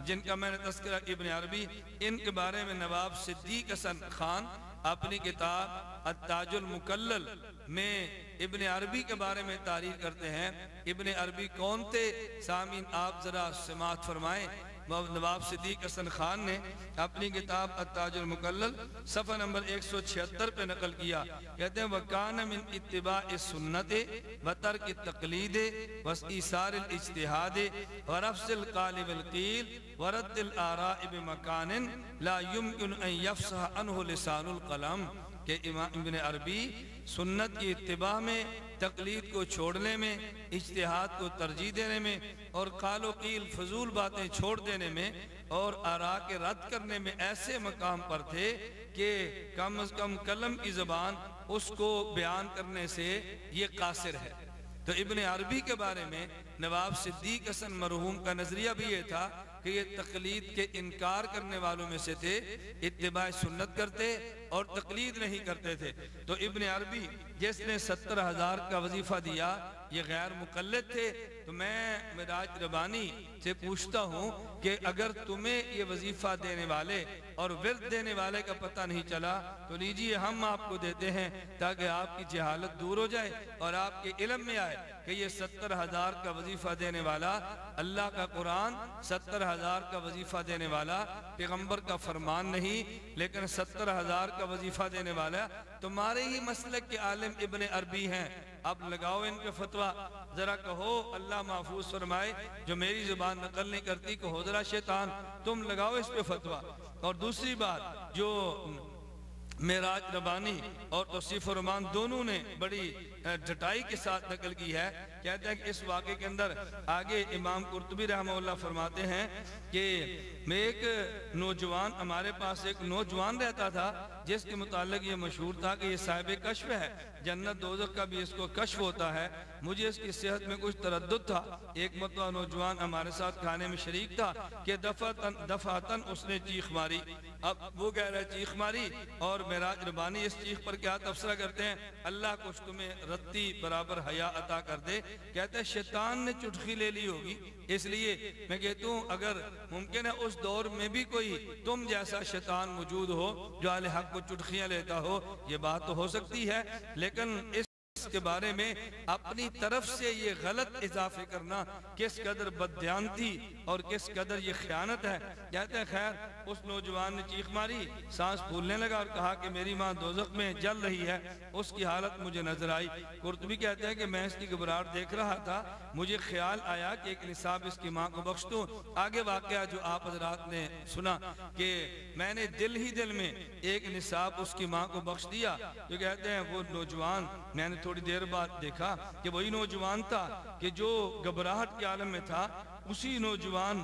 جن کا میں نے تذکرہ ابن عربی، ان کے بارے میں نواب صدیق حسن خان اپنی کتاب التاج المکلل میں ابن عربی کے بارے میں تحریر کرتے ہیں۔ ابن عربی کون تھے؟ سامعین آپ ذرا سماعت فرمائیں۔ نواب صدیق حسن خان نے اپنی کتاب التاج المکلل صفحہ نمبر 176 پہ نقل کیا، کہتے ہیں وَكَانَ مِنْ اتِّبَاعِ السُّنَّةِ وَتَرْكِ التَّقْلِيدِ وَإِيثَارِ الْاجْتِهَادِ وَرَفْضِ الْقَالِ وَالْقِيلِ وَرَدِّ الْآرَاءِ بِمَكَانٍ لَا يُمْكِنُ أَن يَفْصَحَ عَنْهُ لِسَانُ الْقَلَمِ، کہ امام ابن عربی سنت کی اتباع میں، تقلید کو چھوڑنے میں، اجتہاد کو ترجیح دینے میں اور قال و قیل فضول باتیں چھوڑ دینے میں اور آراء کے رد کرنے میں ایسے مقام پر تھے کہ کم از کم قلم کی زبان اس کو بیان کرنے سے یہ قاصر ہے۔ تو ابن عربی کے بارے میں نواب صدیق حسن مرحوم کا نظریہ بھی یہ تھا کہ یہ تقلید کے انکار کرنے والوں میں سے تھے، اتباع سنت کرتے اور تقلید نہیں کرتے تھے۔ تو ابن عربی جس نے 70,000 کا وظیفہ دیا یہ غیر مقلد تھے۔ تو میں معراج ربانی سے پوچھتا ہوں کہ اگر تمہیں یہ وظیفہ دینے والے اور ورد دینے والے کا پتہ نہیں چلا تو لیجئے ہم آپ کو دیتے ہیں تاکہ آپ کی جہالت دور ہو جائے اور آپ کے علم میں آئے کہ یہ 70,000 کا وظیفہ دینے والا اللہ کا قرآن، 70,000 کا وظیفہ دینے والا پیغمبر کا فرمان نہیں، لیکن 70,000 کا وظیفہ دینے والا تمہارے ہی مسلک کے عالم ابن عربی ہیں۔ اب لگاؤ ان کے فتویٰ، ذرا کہو اللہ محفوظ فرمائے، جو میری زبان نقل نہیں کرتی کہو ذرا شیطان تم لگاؤ اس پہ فتویٰ۔ اور دوسری بات جو معراج ربانی اور توصیف الرحمان دونوں نے بڑی ڈٹائی کے ساتھ نقل کی ہے، کہتے ہیں کہ اس واقعے کے اندر آگے امام قرطبی رحمہ اللہ فرماتے ہیں کہ میں ایک نوجوان، ہمارے پاس ایک نوجوان رہتا تھا جس کے متعلق یہ مشہور تھا کہ یہ صاحب کشف ہے، جنت دوزخ کا بھی اس کو کشف ہوتا ہے۔ مجھے اس کی صحت میں کچھ تردد تھا۔ ایک مرتبہ نوجوان ہمارے ساتھ کھانے میں شریک تھا کہ دفعتاً اس نے چیخ ماری۔ اب وہ کہہ رہا ہے چیخ ماری، اور معراج ربانی اس چیخ پر کیا تبصرہ کرتے ہیں، اللہ کچھ تمہیں رتی برابر حیا عطا کر دے۔ کہتے ہیں شیطان نے چٹخی لے لی ہوگی، اس لیے میں کہتا ہوں اگر ممکن ہے اس دور میں بھی کوئی تم جیسا شیطان موجود ہو جو اہل حق کو چٹخیاں لیتا ہو، یہ بات تو ہو سکتی ہے، لیکن اس کے بارے میں اپنی طرف سے یہ غلط اضافے کرنا کس قدر بددیانتی اور کس قدر یہ خیانت ہے۔ کہتے ہیں خیر اس نوجوان نے چیخ ماری، سانس پھولنے لگا اور کہا کہ میری ماں دوزخ میں جل رہی ہے، اس کی حالت مجھے نظر آئی۔ قرطبی کہتے ہیں کہ میں اس کی گھبراہٹ دیکھ رہا تھا، مجھے خیال آیا کہ ایک نصاب اس کی ماں کو بخش دوں۔ آگے واقعہ جو آپ حضرات نے سنا کہ میں نے دل میں ایک نصاب اس کی ماں کو بخش دیا۔ جو کہتے ہیں وہ نوجوان میں نے تھوڑی دیر بعد دیکھا کہ وہی نوجوان تھا کہ جو گھبراہٹ کے عالم میں تھا، اسی نوجوان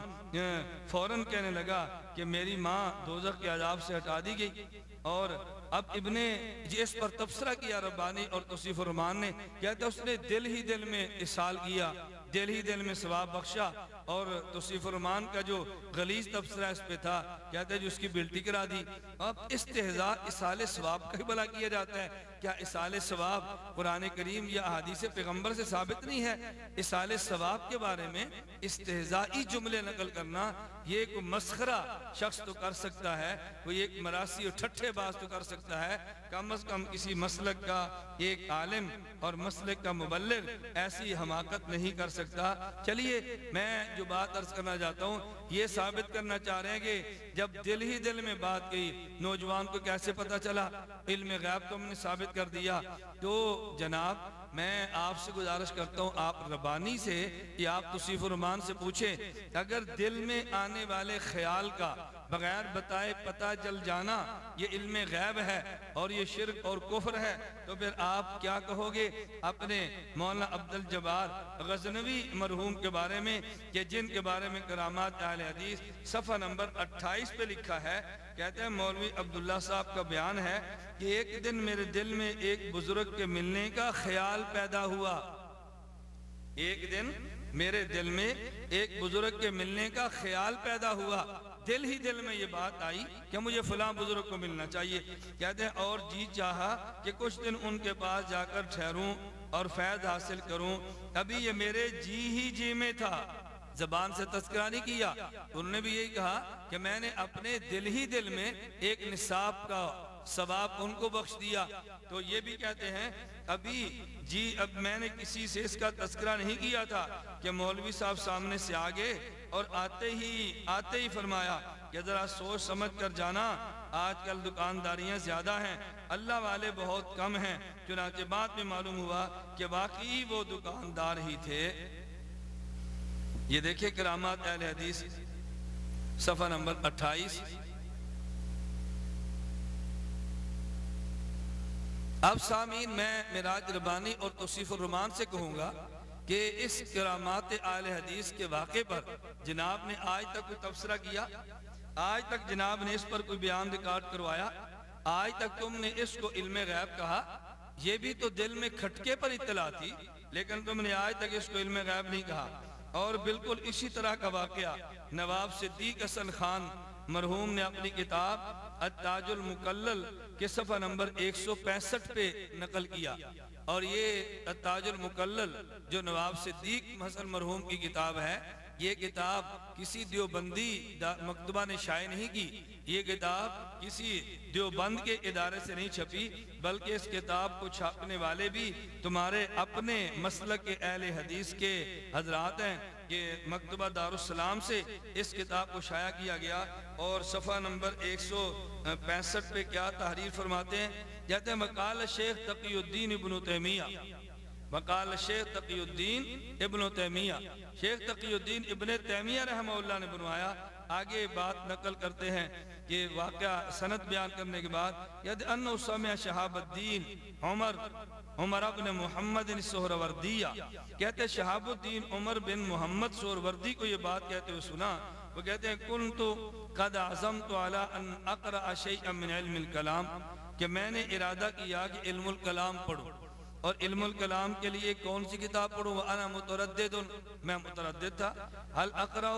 فوراً کہنے لگا کہ میری ماں دوزخ کے عذاب سے ہٹا دی گئی۔ اور اب ابن اس پر تبصرہ کیا ربانی اور توصیف الرحمان نے، کہتے اس نے دل میں اصال کیا، دل میں ثواب بخشا، اور توصیف الرحمان کا جو غلیظ تبصرہ اس پہ تھا کہتے جو اس کی بلٹی کرا دی۔ اب استہزاء اصال ثواب کا ہی بھلا کیا جاتا ہے، کیا اصال ثواب قرآن کریم یا احادیث پیغمبر سے ثابت نہیں ہے؟ اصال ثواب کے بارے میں استہزائی جملے نقل کرنا یہ ایک مسخرہ شخص تو کر سکتا ہے، کوئی ایک مراسی اور ٹھٹھے باز تو کر سکتا ہے، کم از کم کسی مسلک کا ایک عالم اور مسلک کا مبلغ ایسی حماقت نہیں کر سکتا۔ چلیے میں جو بات عرض کرنا چاہتا ہوں یہ ثابت کرنا چاہ رہے ہیں کہ جب دل میں بات گئی، نوجوان کو کیسے پتا چلا، علم غیب تو ہم نے ثابت کر دیا۔ تو جناب میں آپ سے گزارش کرتا ہوں، آپ ربانی سے یا آپ توصیف الرحمان سے پوچھیں، اگر دل میں آنے والے خیال کا بغیر بتائے پتہ چل جانا یہ علم غیب ہے اور یہ شرک اور کفر ہے، تو پھر آپ کیا کہو گے اپنے مولانا عبدالجبار غزنوی مرحوم کے بارے میں، کہ جن کے بارے میں کرامات اہل حدیث صفحہ نمبر 28 پہ لکھا ہے، کہتے ہیں مولوی عبداللہ صاحب کا بیان ہے کہ ایک دن میرے دل میں ایک بزرگ کے ملنے کا خیال پیدا ہوا، ایک دن میرے دل میں ایک بزرگ کے ملنے کا خیال پیدا ہوا، دل میں یہ بات آئی کہ مجھے فلاں بزرگ کو ملنا چاہیے۔ کہتے ہیں اور جی چاہا کہ کچھ دن ان کے پاس جا کر ٹھہروں اور فیض حاصل کروں، ابھی یہ میرے جی میں تھا، زبان سے تذکرہ نہیں کیا۔ انہوں نے بھی یہی کہا کہ میں نے اپنے دل میں ایک نصاب کا ثواب ان کو بخش دیا۔ تو یہ بھی کہتے ہیں اب میں نے کسی سے اس کا تذکرہ نہیں کیا تھا کہ مولوی صاحب سامنے سے آگے اور آتے ہی فرمایا کہ ذرا سوچ سمجھ کر جانا، آج کل دکانداریاں زیادہ ہیں، اللہ والے بہت کم ہیں۔ چنانچہ بعد میں معلوم ہوا کہ واقعی وہ دکاندار ہی تھے۔ یہ دیکھیں کرامات اہل حدیث صفحہ نمبر 28۔ اب سامعین میں معراج ربانی اور توصیف الرحمان سے کہوں گا کہ اس کرامات اہل حدیث کے واقعے پر جناب نے آج تک کوئی تبصرہ کیا؟ آج تک جناب نے اس پر کوئی بیان ریکارڈ کروایا؟ آج تک تم نے اس کو علم غیب کہا؟ یہ بھی تو دل میں کھٹکے پر اطلاع تھی، لیکن تم نے آج تک اس کو علم غیب نہیں کہا۔ اور بالکل اسی طرح کا واقعہ نواب صدیق حسن خان مرحوم نے اپنی کتاب التاج المکلل کے صفحہ نمبر 165 پہ نقل کیا۔ اور یہ تاج المقلل جو نواب صدیق حسن مرحوم کی کتاب ہے، یہ کتاب کسی دیوبندی مکتبہ نے شائع نہیں کی، یہ کتاب کسی دیوبند کے ادارے سے نہیں چھپی، بلکہ اس کتاب کو چھاپنے والے بھی تمہارے اپنے مسلک کے اہل حدیث کے حضرات ہیں کہ مکتبہ دارالسلام سے اس کتاب کو شائع کیا گیا۔ اور صفحہ نمبر 165 پہ کیا تحریر فرماتے ہیں؟ کہتے ہیں وقال شیخ تقی الدین ابن تیمیہ، وقال شیخ تقی الدین ابن تیمیہ، شیخ تقی الدین ابن تیمیہ رحمہ اللہ نے بنوایا۔ آگے بات نقل کرتے ہیں کہ واقعہ سند بیان کرنے کے بعد یعنی انہو سمع شہاب الدین عمر ابن محمد سہروردیہ، کہتے شہاب الدین عمر بن محمد سہروردی کو یہ بات کہتے ہوئے سنا، وہ کہتے ہیں کنتو قد عزمت علی ان اقرأ شیئا من علم الکلام، کہ میں نے ارادہ کیا کہ علم الکلام پڑھوں، اور علم الکلام کے لیے کون سی کتاب پڑھوں؟ وَأَنَا مُتَرَدِّدٌ، میں متردد تھا۔ هل اقرأ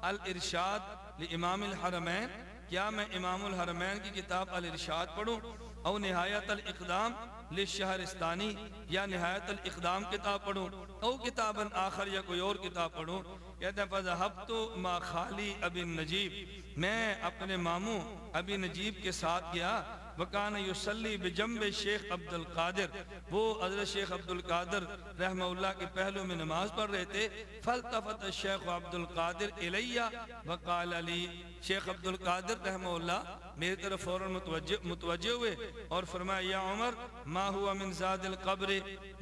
الارشاد لامام الحرمین، کیا میں امام الحرمین کی کتاب الارشاد پڑھوں؟ او نہایت الاقدام للشہرستانی، یا نہایت الاقدام کتاب پڑھوں؟ او کتاباً آخر، یا کوئی اور کتاب پڑھوں؟ کہتے ہیں فَذَهَبْتُ مَا خَالِي ابی النجیب، میں اپنے ماموں ابی نجیب کے ساتھ گیا۔ وَكَانَ يُصَلِّي بِجَنْبِ شیخ عبد القادر، وہ حضرت شیخ عبد القادر رحمہ اللہ کے پہلو میں نماز پڑھ رہے تھے۔ فَالْتَفَتَ الشیخ عبد القادر الیہ وَقَالَ لِي، شیخ عبد القادر رحمہ اللہ میری طرف فوراً متوجہ ہوئے اور فرمایا یا عمر ما ہوا من زاد القبر،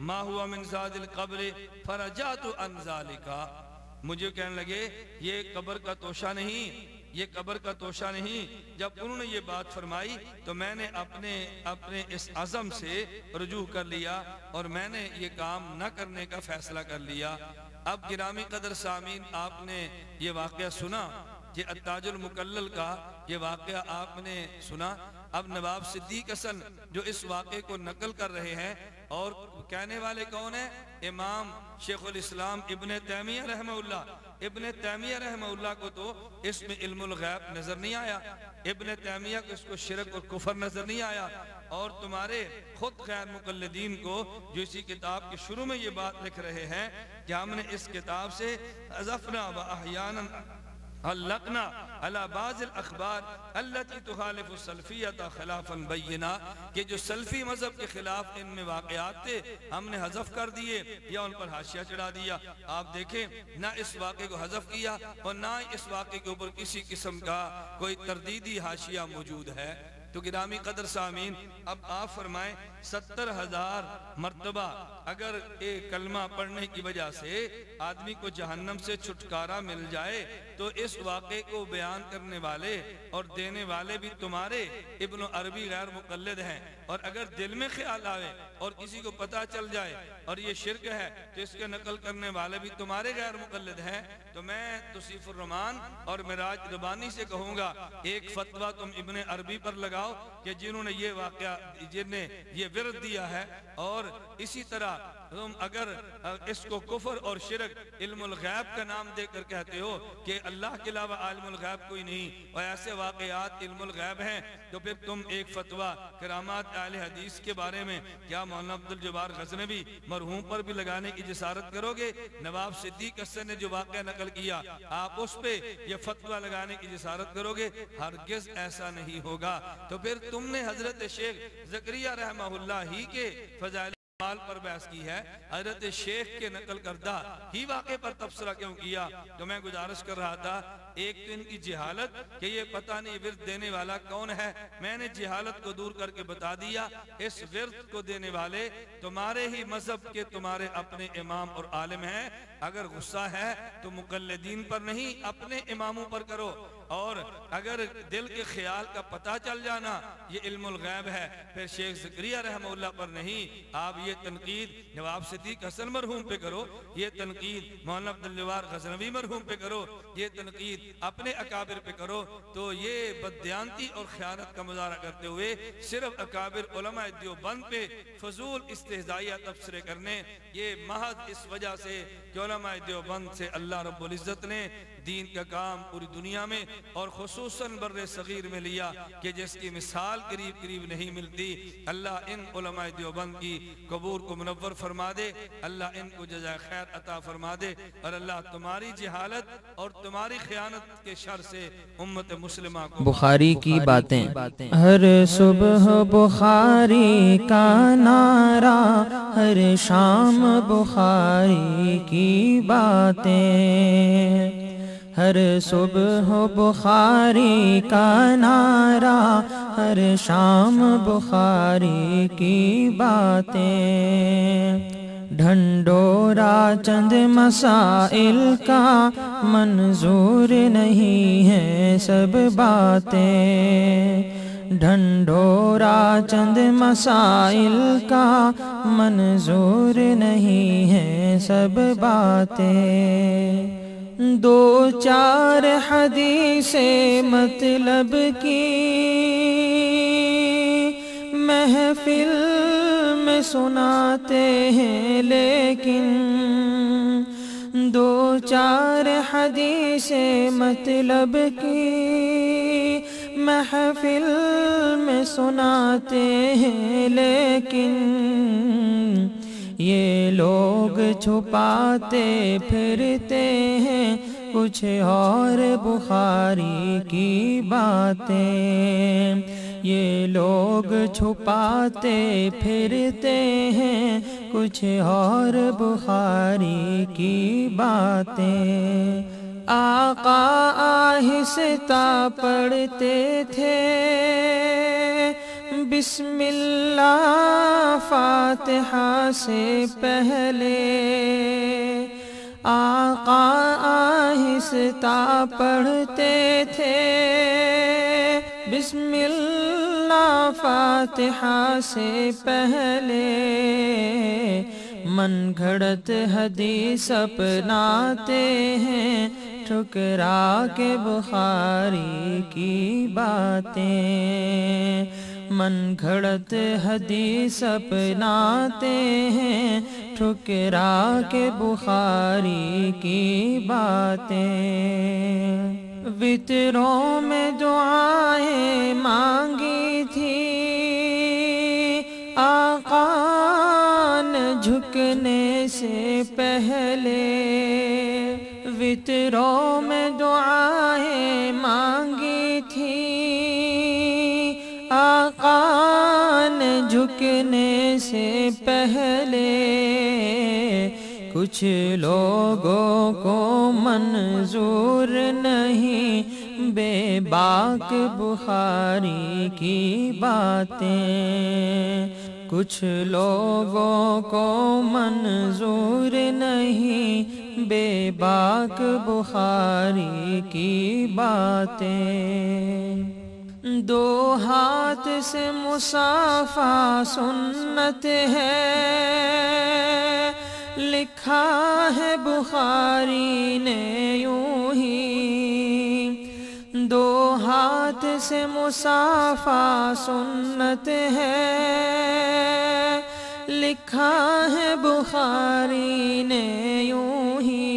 ما ہوا من زاد القبر، فرجعت عن ذالک، مجھے کہنے لگے یہ قبر کا توشہ نہیں، یہ قبر کا توشہ نہیں۔ جب انہوں نے یہ بات فرمائی تو میں نے اپنے اس عزم سے رجوع کر لیا اور میں نے یہ کام نہ کرنے کا فیصلہ کر لیا۔ اب گرامی قدر سامعین، آپ نے یہ واقعہ سنا، یہ التاج المقلل کا یہ واقعہ آپ نے سنا۔ اب نواب صدیق حسن جو اس واقعے کو نقل کر رہے ہیں اور کہنے والے کون ہیں؟ امام شیخ الاسلام ابن تیمیہ رحمہ اللہ۔ ابن تیمیہ رحمہ اللہ کو تو اس میں علم الغیب نظر نہیں آیا، ابن تیمیہ کو اس کو شرک اور کفر نظر نہیں آیا، اور تمہارے خود غیر مقلدین کو جو اسی کتاب کے شروع میں یہ بات لکھ رہے ہیں کہ ہم نے اس کتاب سے حذفنا و احیانا علقنا علی بعض الاخبار التي تخالف السلفیۃ خلافا بینا، کہ جو سلفی مذہب کے خلاف ان میں واقعات تھے ہم نے حذف کر دیے یا ان پر حاشیہ چڑھا دیا۔ آپ دیکھیں نہ اس واقعے کو حذف کیا اور نہ اس واقعے کے اوپر کسی قسم کا کوئی تردیدی حاشیہ موجود ہے۔ تو گرامی قدر سامعین، اب آپ فرمائیں 70,000 مرتبہ اگر ایک کلمہ پڑھنے کی وجہ سے آدمی کو جہنم سے چھٹکارا مل جائے تو اس واقعے کو بیان کرنے والے اور دینے والے بھی تمہارے ابن عربی غیر مقلد ہیں، اور اگر دل میں خیال آئے اور کسی کو پتہ چل جائے اور یہ شرک ہے تو اس کے نقل کرنے والے بھی تمہارے غیر مقلد ہیں۔ تو میں توصیف الرحمان اور معراج ربانی سے کہوں گا ایک فتویٰ تم ابن عربی پر لگاؤ کہ جنہوں نے یہ واقعہ جنہیں یہ ورد دیا ہے، اور اسی طرح تم اگر اس کو کفر اور شرک علم الغیب کا نام دے کر کہتے ہو کہ اللہ کے علاوہ عالم الغیب کوئی نہیں اور ایسے واقعات علم الغیب ہیں، تو پھر تم ایک فتویٰ کرامات اہل حدیث کے بارے میں کیا مولانا عبدالجبار غزنوی مرحوم پر بھی لگانے کی جسارت کرو گے؟ نواب صدیق حسن نے جو واقعہ نقل کیا آپ اس پہ یہ فتویٰ لگانے کی جسارت کرو گے؟ ہرگز ایسا نہیں ہوگا۔ تو پھر تم نے حضرت شیخ زکریا رحمہ اللہ ہی کے فضائل پر بحث کی ہے، حضرت شیخ کے نقل کردہ ہی واقعے پر تبصرہ کیوں کیا؟ تو میں گزارش کر رہا تھا ایک تو ان کی جہالت کہ یہ پتہ نہیں ورد دینے والا کون ہے، میں نے جہالت کو دور کر کے بتا دیا اس ورد کو دینے والے تمہارے ہی مذہب کے تمہارے اپنے امام اور عالم ہیں۔ اگر غصہ ہے تو مقلدین پر نہیں اپنے اماموں پر کرو، اور اگر دل کے خیال کا پتہ چل جانا یہ علم الغیب ہے پھر شیخ زکریا رحمہ اللہ پر نہیں، آپ یہ تنقید نواب صدیق حسن مرحوم پہ کرو، یہ تنقید مولانا عبدالجبار غزنوی مرحوم پہ کرو، یہ تنقید اپنے اکابر پہ کرو، تو یہ بددیانتی اور خیانت کا مظاہرہ کرتے ہوئے صرف اکابر علماء دیوبند پہ فضول استہزائیہ تبصرے کرنے، یہ محض اس وجہ سے کہ علماء دیوبند سے اللہ رب العزت نے دین کا کام پوری دنیا میں اور خصوصاً بر صغیر میں لیا کہ جس کی مثال قریب قریب نہیں ملتی۔ اللہ ان علماء دیوبند کی قبور کو منور فرما دے، اللہ ان کو جزائے خیر عطا فرما دے، اور اللہ تمہاری جہالت اور تمہاری خیانت کے شر سے امت مسلمہ کو بخاری کی باتیں۔ ہر صبح بخاری کا نعرہ، ہر شام بخاری کی باتیں، ہر صبح بخاری کا نعرہ، ہر شام بخاری کی باتیں، ڈھنڈورا چند مسائل کا منظور نہیں ہے سب باتیں، ڈھنڈورا چند مسائل کا منظور نہیں ہے سب باتیں، دو چار حدیث مطلب کی محفل میں سناتے ہیں، لیکن دو چار حدیث مطلب کی محفل میں سناتے ہیں، لیکن یہ لوگ چھپاتے پھرتے ہیں کچھ اور بخاری کی باتیں، یہ لوگ چھپاتے پھرتے ہیں کچھ اور بخاری کی باتیں، آقا آہستہ پڑھتے تھے بسم اللہ فاتحہ سے پہلے، آقا آہستہ پڑھتے تھے بسم اللہ فاتحہ سے پہلے، من گھڑت حدیث اپناتے ہیں ٹھکرا کے بخاری کی باتیں، من گھڑت حدیث اپناتے ہیں ٹھکرا کے بخاری کی باتیں، وطروں میں دعائیں مانگی تھی آقا نے جھکنے سے پہلے، وطروں میں دعائیں مانگی تھی آقا نے جھکنے سے پہلے، کچھ لوگوں کو منظور نہیں بے باک بخاری کی باتیں، کچھ لوگوں کو منظور نہیں بے باک بخاری کی باتیں، دو ہاتھ سے مصافحہ سنت ہے لکھا ہے بخاری نے یوں ہی، دو ہاتھ سے مصافحہ سنت ہے لکھا ہے بخاری نے یوں ہی،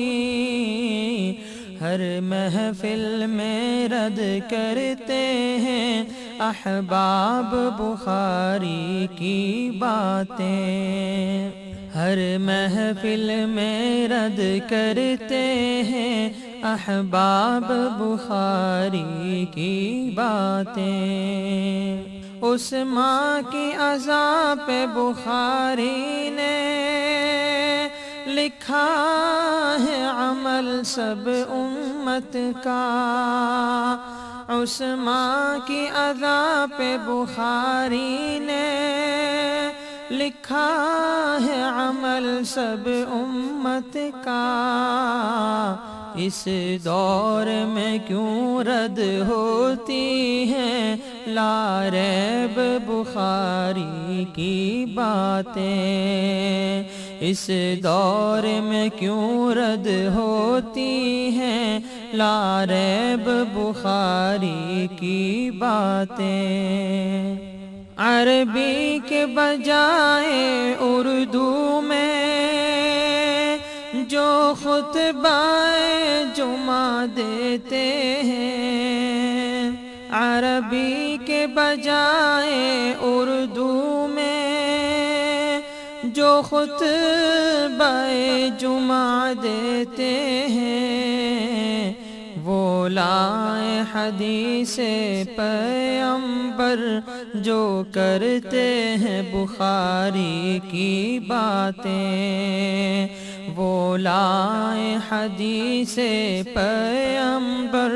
ہر محفل میں رد کرتے ہیں احباب بخاری کی باتیں، ہر محفل میں رد کرتے ہیں احباب بخاری کی باتیں، اس ماں کی عزا پہ بخاری نے لکھا ہے عمل سب امت کا، اس ماں کی عزا پہ بخاری نے لکھا ہے عمل سب امت کا، اس دور میں کیوں رد ہوتی ہیں لا ریب بخاری کی باتیں، اس دور میں کیوں رد ہوتی ہیں لا ریب بخاری کی باتیں، عربی کے بجائے اردو میں جو جو خطبہ جمعہ دیتے ہیں عربی کے بجائے اردو میں، جو خطبہ جمعہ دیتے ہیں وہ لائے حدیث پیغمبر، جو کرتے ہیں بخاری کی باتیں، وہ لائے حدیث پیغمبر،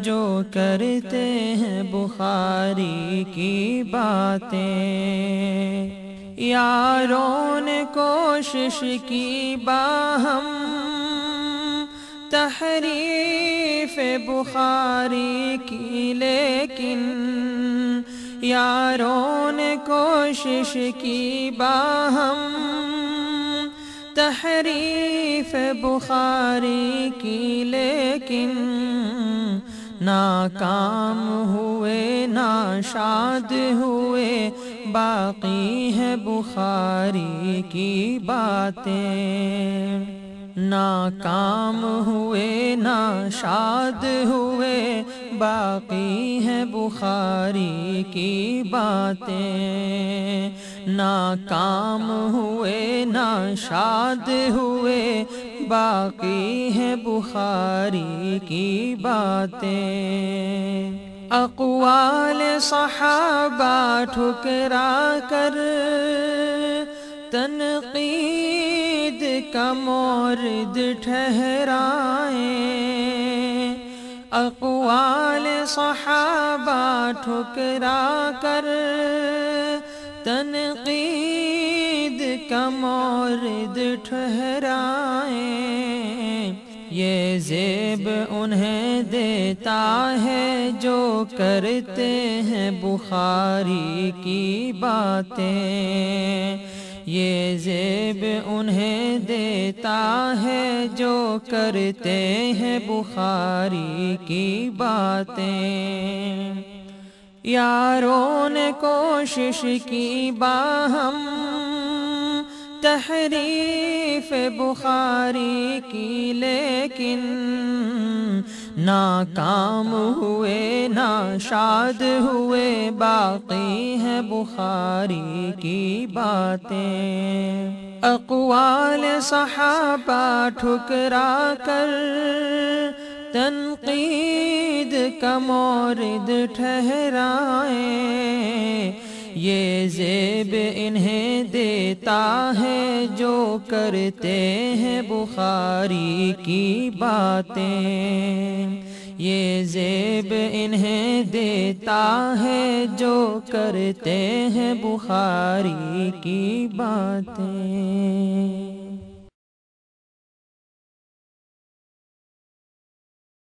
جو کرتے ہیں بخاری کی باتیں۔ یاروں نے کوشش کی باہم تحریف بخاری کی، لیکن یاروں نے کوشش کی باہم تحریف بخاری کی، لیکن ناکام ہوئے ناشاد ہوئے، باقی ہے بخاری کی باتیں۔ ناکام ہوئے ناشاد ہوئے، باقی ہے بخاری کی باتیں۔ ناکام ہوئے ناشاد ہوئے، باقی ہے بخاری کی باتیں۔ اقوال صحابہ ٹھکرا کر تنقید کا مورد ٹھہرائیں، اقوال صحابہ ٹھکرا کر تنقید کا مورد ٹھہرائیں، یہ زیب انہیں دیتا ہے جو کرتے ہیں بخاری کی باتیں، یہ زیب انہیں دیتا ہے جو کرتے ہیں بخاری کی باتیں۔ یاروں نے کوشش کی باہم تحریف بخاری کی، لیکن ناکام ہوئے ناشاد ہوئے، باقی ہے بخاری کی باتیں۔ اقوال صحابہ ٹھکرا کر تنقید کا مورد ٹھہرائیں، یہ زیب انہیں دیتا ہے جو کرتے ہیں بخاری کی باتیں، یہ زیب انہیں دیتا ہے جو کرتے ہیں بخاری کی باتیں۔